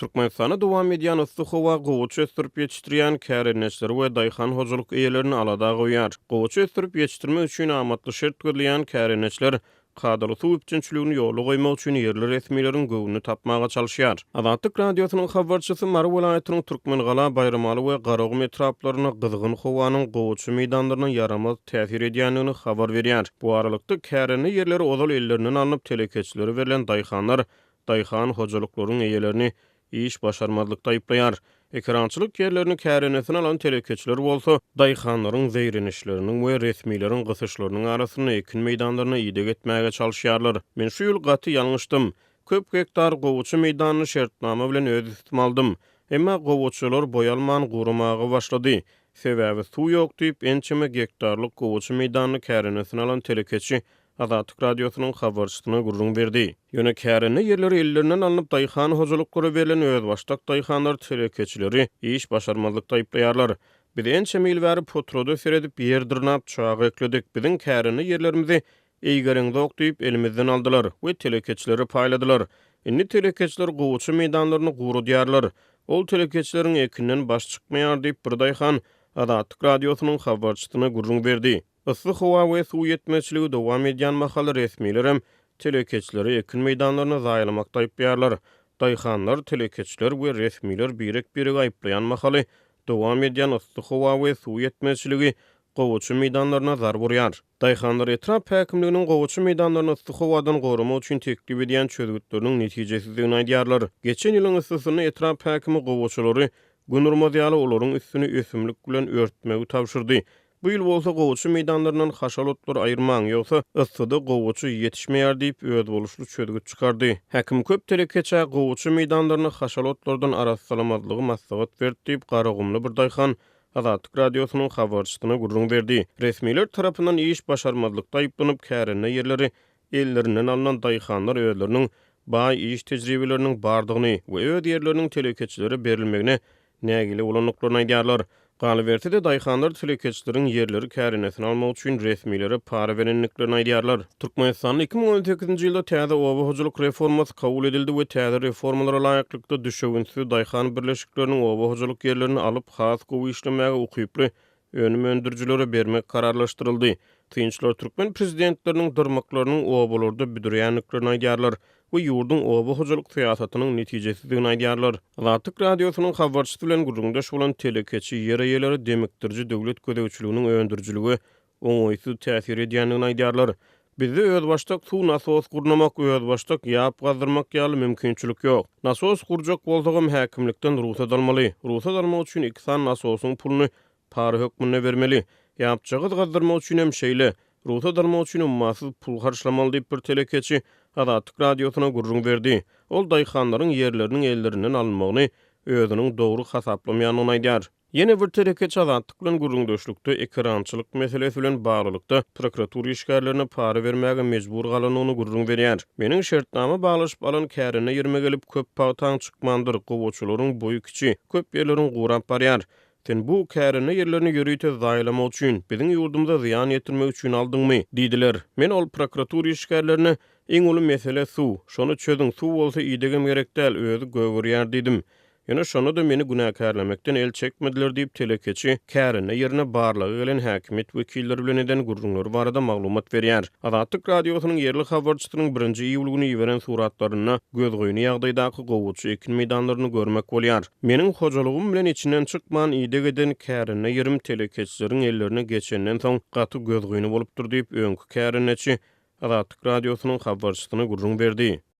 Türkmenistana dowam edýän Yssyk-Howa gowuçy ösdürip ýetişdirýän kärenleçleri we daýhan hojuluk eýelerini alada goýýar. Gowuçy ösdürip ýetişdirmek üçin amatly şert görülýän kärenleçler kadrly suw üçinçiligini ýoly goýmak üçin ýerli resmiýetiň göwnüni tapmaga çalyşýar. Azatlyk radiosynyň habarçysy Mary welaýatynyň Türkmengala, Bayramaly we Garagum etraplaryna gyzgyn howanyň gowuçy meýdanlaryna yaramaz täsir edýändigini habar berýär. Bu aralykda käreni ýerleri ozal ellerinden alınıp telekeçileri verilen daýhanlar daýhan hojuluklaryň eýelerini iş başarmazlıkta aýplaýar. Ekrançylyk ýerlerini kärenesine alan telekeçiler bolsa, daýhanlaryň zeýrenişleriniň we resmiýetiň gysyşlarynyň arasyny ekin meýdanlaryna ýydyk etmäge çalyşýarlar. Men şu ýyl gaty ýalňyşdym. Köp hektar gowuçy meýdanyny şertnama bilen öz üstüme aldım. Emma gowuçylar boýalman gurumagy başlady. Sebäbi suw ýok diýip ençeme hektarlyk gowuçy meýdanyny kärenesine alan telekeçi Azatlyk radiosynyň habarçysyna gurrun berdi. Ýöne käreni ýerleri ellerinden alınıp daýhan hojuluklary berilen öz başdak daýhanlar telekeçileri iş başarmazlykda aýplaýarlar. Biz ençe mil berip potroda seredip ýerdirnap çağa ekledik. Biziň käreni ýerlerimizi eýgeriňde ok diýip elimizden aldylar we telekeçileri paýladylar. Indi telekeçiler gowuçy meýdanlaryny gurudýarlar. Ol telekeçileriň ekinden baş çykmaýar diýip bir daýhan Azatlyk radiosynyň habarçysyna gurrun berdi. Yssyk-Howa we suw ýetmezçiligi dowam edýän mahaly resmiýetler telekeçileri ekin meýdanlaryna zaýlamakda aýplaýarlar. Daýhanlar, telekeçiler we resmiýetler birek-birek aýplaýan mahaly dowam edýän Yssyk-Howa we suw ýetmezçiligi gowuçy meýdanlaryna zar burýar. Daýhanlar etrap häkimliginiň gowuçy meýdanlaryny Yssyk-Howadan gorumak üçin teklip edýän çözgütleriniň netijesizdigini aýdýarlar. Geçen ýylyň yssysyny etrap häkimi gowuçylary günürmez ýaly olaryň üstüni ösümlik bilen örtmegi tapşyrdy. Bu ýyl bolsa gowuçy meýdanlaryndan haşalotlar aýyrmaň ýoksa yssyda gowuçy ýetişmeýär diýip öz boluşly çözgüt çykardy. Häkim köp telekeçe gowuçy meýdanlaryny haşalotlardan arassalamazlygy maslahat berdi diýip Garagumly bir daýhan Azatlyk radiosynyň habarçysyna gurrun berdi. Resmiýetler tarapyndan iş başarmazlykda aýplanyp käreni ýerleri ellerinden alynan daýhanlar özleriniň baý iş tejribeleriniň bardygyny we öz ýerleriniň telekeçilere berilmegine nägili bolanyklaryny aýdýarlar. Galyberti de daýhanlar telekeçileriň ýerleri kärenesine almak üçin resmiýetlere para berenliklerini aýdýarlar. Türkmenistanyň 2018-nji ýylda täze oba hojuluk reformasy kabul edildi we täze reformalara laýyklykda düşeginsi daýhan birleşikleriniň oba hojuluk ýerlerini alyp has gowy işlemäge ukyply önüm öndürjülere bermek kararlaşdyryldy. Tynçlar türkmen prezidentleriniň dyrmaklarynyň obalarda büdürýänliklerini aýdýarlar we ýurdun oba hojuluk syýasatynyň netijesizdigini aýdýarlar. Azatlyk radiosynyň habarçysy bilen gurrundaş bolan telekeçi ýer eýeleri demekdirji döwlet gödäwçiliginiň öndürjüligi oňoýsuz täsir edýändigini aýdýarlar. Bizde öz başdak suw nasos gurnamak we öz başdak ýap gazdyrmak ýaly mümkinçilik ýok. Nasos gurjak bolsagam häkimlikden ruhsat almaly. Ruhsat almak üçin iki san nasosyň puluny para hökmüne bermeli. Ýapjagy gazdyrmak üçin hem şeýle ruhsat almak üçin ummasyz pul harçlamaly diýip bir telekeçi Azatlyk radiosyna gurrun berdi. Ol daýhanlaryň ýerleriniň ellerinden alınmagyny özüniň dogry hasaplamaýanyny aýdýar. Ýene bir telekeçi Azatlyk bilen gurrundaşlykda ekrançylyk meselesi bilen baglykda prokuratura işgärlerine para bermäge mejbur galanyny gurrun berýär. Meniň şertnama baglaşyp alan kärine ýerime gelip köp pagtaň çykmandyr. Gowuçylaryň boýu kiçi, köp ýerleriň gurap barýar. Sen bu kärine ýerlerini ýörüýte zaýlamak üçin, biziň ýurdumyza ziýan ýetirmek üçin aldyňmy? Diýdiler. Men ol prokuratura işgärlerine eň uly mesele suw. Şonu çözüň, suw bolsa ýedegem gerek däl, özü göwürýär diýdim. Ýöne şonu da meni günäkärlemekden el çekmediler diýip telekeçi kärine ýerine barlygy gelen häkimet wekilleri bilen eden gurrunlary barada maglumat berýär. Azatlyk radiosynyň ýerli habarçysynyň 1-nji iýulgyny ýiberen suratlaryna göz goýuny ýagdaýdaky gowuçy ekin meýdanlaryny görmek bolýar. Meniň hojulugym bilen içinden çykman ýedek eden kärine ýerim telekeçileriň ellerine geçenden soň gaty göz goýuny bolupdyr diýip öňkü kärineçi Azatlyk radiosynyň habarçysyna gurrun berdi.